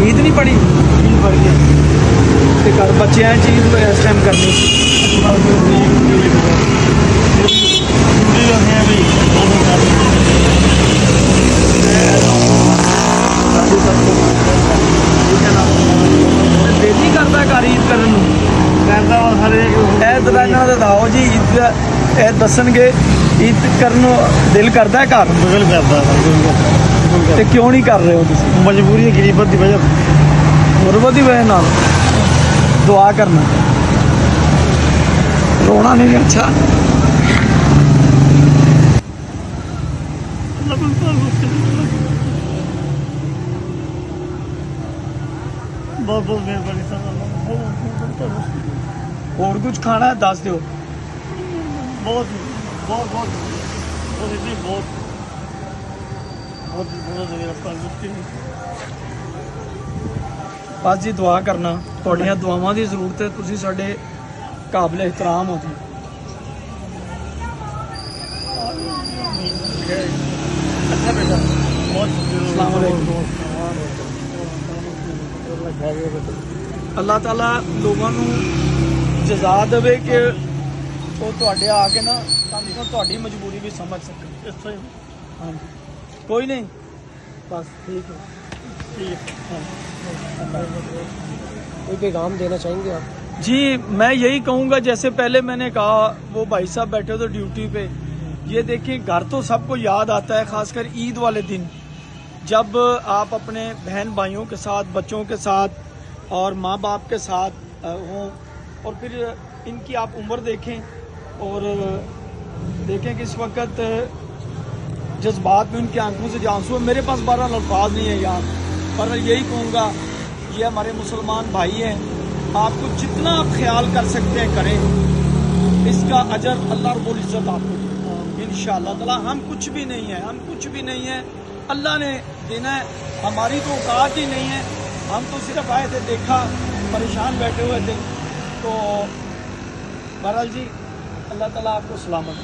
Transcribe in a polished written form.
ईद नहीं पड़ी ते घर बच्चे हैं चीज इस टाइम करनी दिल नहीं करता घर ईद करन नूं दुकाना दसाओ जी ईद दसणगे ईद करन दिल करता है घर बिल्कुल करता ते क्यों नहीं कर रहे हो तुसीं मजबूरी है गरीबत की वजह गुरबत की वजह नाल दुआ करना रोना नहीं अच्छा बहुत बहुत मेहरबानी सर और कुछ खाना है दस दो बहुत बहुत बहुत बहुत इतनी बहुत बहुत बहुत बस जी दुआ करना ਤੁਹਾਡੀਆਂ ਦੁਆਵਾਂ ਦੀ ਜ਼ਰੂਰਤ ਹੈ ਤੁਸੀਂ ਸਾਡੇ ਕਾਬਿਲ ਇhtਰਾਮ ਹੋ ਜੀ अच्छा बेटा बहुत अस्सलाम वालेकुम ਅੱਲਾਹ ਤਾਲਾ ਲੋਕਾਂ ਨੂੰ ਜਜ਼ਾ ਦੇਵੇ ਕਿ ਉਹ ਤੁਹਾਡੇ ਆ ਕੇ ਨਾ ਤੁਹਾਨੂੰ ਤੁਹਾਡੀ ਮਜਬੂਰੀ ਵੀ ਸਮਝ ਸਕਣ ਹਾਂਜੀ ਕੋਈ नहीं बस ठीक है कोई पैगाम देना चाहेंगे आप? जी मैं यही कहूँगा जैसे पहले मैंने कहा वो भाई साहब बैठे तो ड्यूटी पे ये देखिए घर तो सबको याद आता है खासकर ईद वाले दिन जब आप अपने बहन भाइयों के साथ बच्चों के साथ और माँ बाप के साथ हों और फिर इनकी आप उम्र देखें और देखें कि इस वक्त जज्बात में उनकी आंखों से आंसू है मेरे पास 12 अल्फाज नहीं है यार पर यही कहूँगा ये हमारे मुसलमान भाई हैं आपको जितना आप ख्याल कर सकते हैं करें इसका अजर अल्लाह रब्बुल इज़्ज़त आपको देगा इंशाअल्लाह ताला हम कुछ भी नहीं है हम कुछ भी नहीं है अल्लाह ने देना है हमारी तो औकात ही नहीं है हम तो सिर्फ आए थे देखा परेशान बैठे हुए थे तो बहरहाल जी अल्लाह ताला आपको सलामत